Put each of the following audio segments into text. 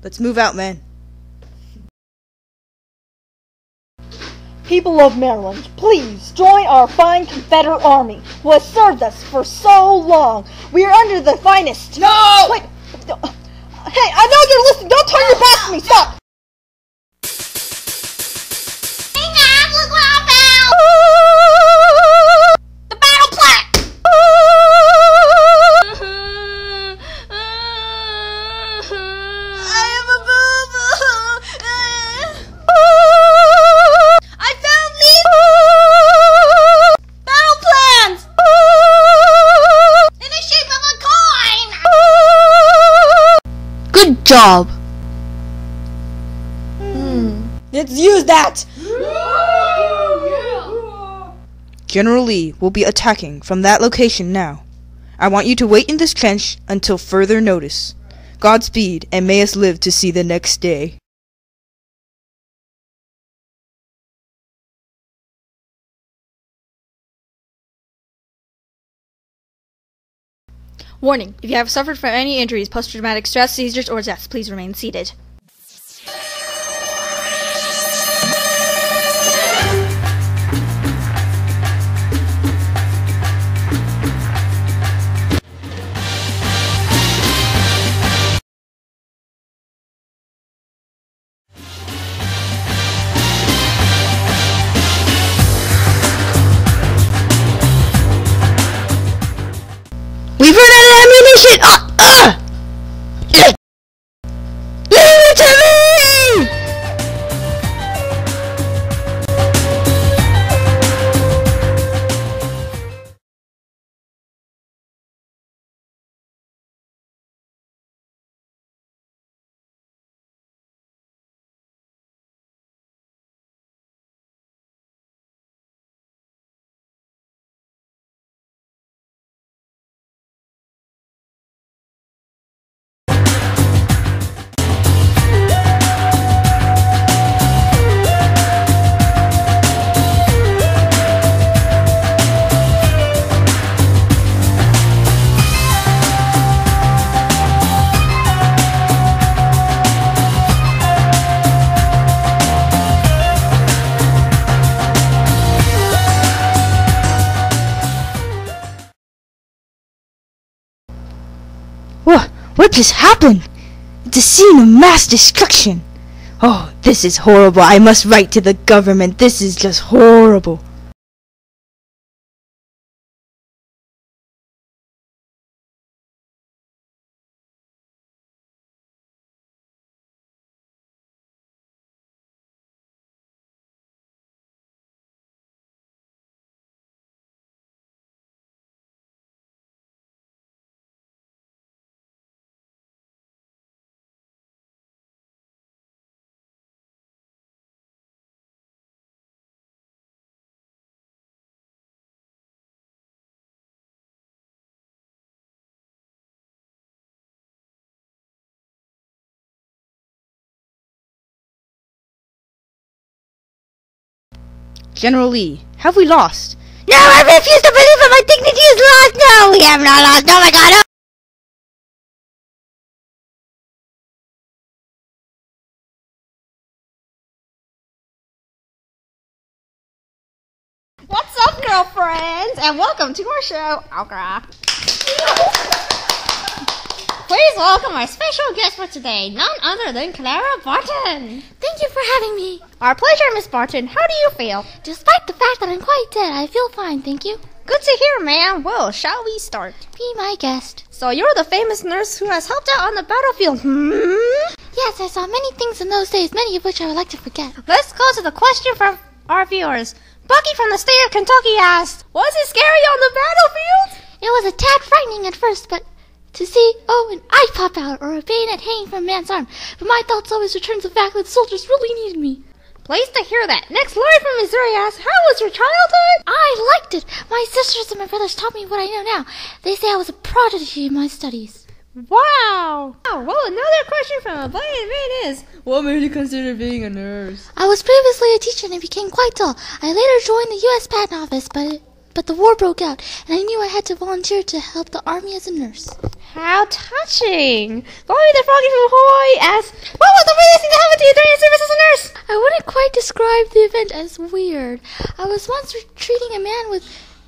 Let's move out, man. People of Maryland, please join our fine Confederate Army, who has served us for so long. We are under the finest. No! Wait. Hey, I know you're listening. Don't turn your back to me. Stop. Hang on, look what I found. The battle plaque. I am a boo-boo. I found these battle plans in the shape of a coin. Good job. Let's use that. General Lee will be attacking from that location now. I want you to wait in this trench until further notice. Godspeed, and may us live to see the next day. Warning, if you have suffered from any injuries, post-traumatic stress, seizures, or deaths, please remain seated. We've run out of ammunition! Leave it to me! What just happened? It's a scene of mass destruction. Oh, this is horrible. I must write to the government. This is just horrible. General Lee, have we lost? No, I refuse to believe that my dignity is lost. No, we have not lost. Oh my God. Oh. What's up, girlfriends? And welcome to our show. Oh, girl. Please welcome our special guest for today, none other than Clara Barton. Thank you for having me. Our pleasure, Miss Barton. How do you feel? Despite the fact that I'm quite dead, I feel fine, thank you. Good to hear, ma'am. Well, shall we start? Be my guest. So you're the famous nurse who has helped out on the battlefield, Yes, I saw many things in those days, many of which I would like to forget. Let's go to the question from our viewers. Bucky from the state of Kentucky asked, was it scary on the battlefield? It was a tad frightening at first, but to see, an eye pop out or a bayonet hanging from a man's arm. But my thoughts always return to the fact that the soldiers really needed me. Pleased to hear that. Next, Lori from Missouri asks, how was your childhood? I liked it. My sisters and my brothers taught me what I know now. They say I was a prodigy in my studies. Wow. Well, another question from a blind man is, what made you consider being a nurse? I was previously a teacher and it became quite dull. I later joined the U.S. Patent Office, but the war broke out, and I knew I had to volunteer to help the Army as a nurse. How touching! Bobby the Froggy from Hawaii asks, what was the weirdest thing that happened to you during your service as a nurse? I wouldn't quite describe the event as weird. I was once treating a man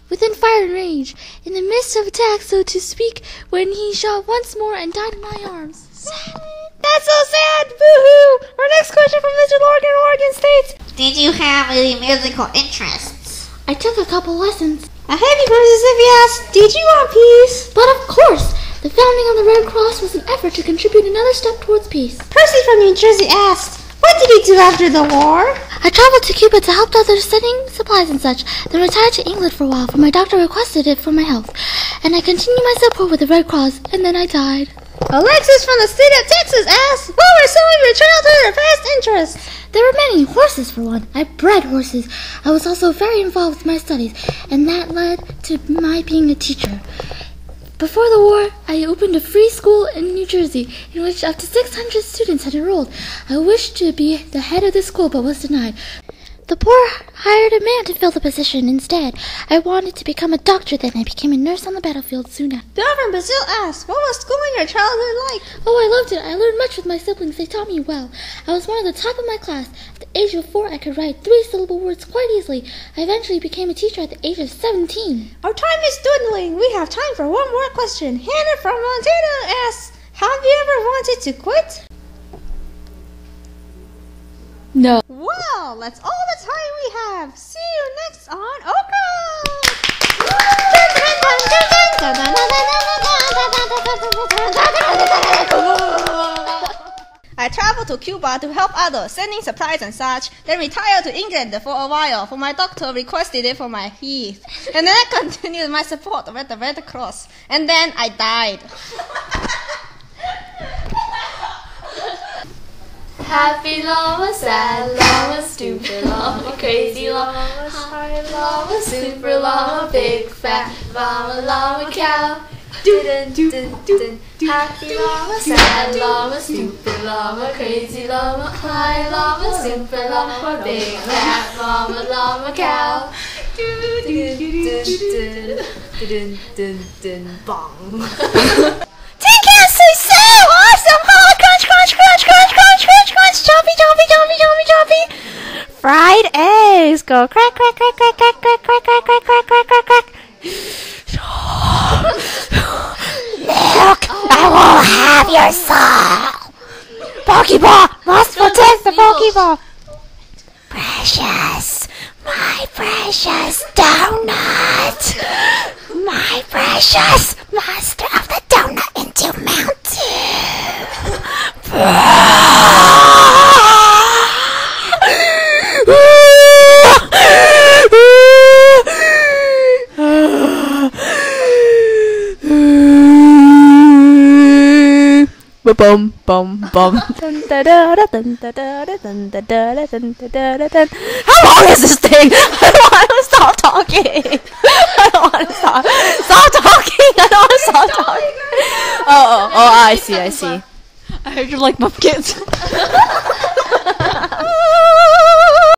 within fire and rage, in the midst of attack, so to speak, when he shot once more and died in my arms. Sad. That's so sad! Boo-hoo! Our next question from Mr. Lorgan, Oregon states, did you have any musical interests? I took a couple lessons. A happy person Sophia asks, did you want peace? But of course, the founding of the Red Cross was an effort to contribute another step towards peace. Percy from New Jersey asks, what did you do after the war? I traveled to Cuba to help others sending supplies and such, then retired to England for a while, for my doctor requested it for my health. And I continued my support with the Red Cross, and then I died. Alexis from the state of Texas asks, what were some of your childhood or past interests? There were many. Horses, for one. I bred horses. I was also very involved with my studies, and that led to my being a teacher. Before the war, I opened a free school in New Jersey, in which up to 600 students had enrolled. I wished to be the head of the school, but was denied. The poor hired a man to fill the position instead. I wanted to become a doctor then. I became a nurse on the battlefield soon after. Bill from Brazil asks, what was school in your childhood like? Oh, I loved it. I learned much with my siblings. They taught me well. I was one of the top of my class. At the age of 4, I could write 3-syllable words quite easily. I eventually became a teacher at the age of 17. Our time is dwindling. We have time for one more question. Hannah from Montana asks, have you ever wanted to quit? No. Well, that's all the time we have. See you next on Okra! I traveled to Cuba to help others, sending supplies and such, then retired to England for a while, for my doctor requested it for my health. And then I continued my support with the Red Cross, and then I died. Happy llama, sad llama, stupid llama, crazy llama, high llama, super llama, big fat llama cow. Happy llama, sad llama, stupid llama, crazy llama, high llama, super llama, big fat llama cow. Bong. Tin cans are so awesome! Oh, crunch, crunch, crunch, crunch, crunch, crunch, crunch, choppy, choppy, choppy, choppy, choppy. Fried eggs go crack, crack, crack, crack, crack, crack, crack, crack, crack, crack, crack, crack, crack. Look, I will have your soul. Pokeball must protect the Pokeball. Precious, my precious donut. My precious master of the donut into Bum bum bum. How long is this thing? I don't want to stop talking. I don't want to stop. Stop talking. I don't want to stop talking. Oh, I see. I heard you like pumpkins.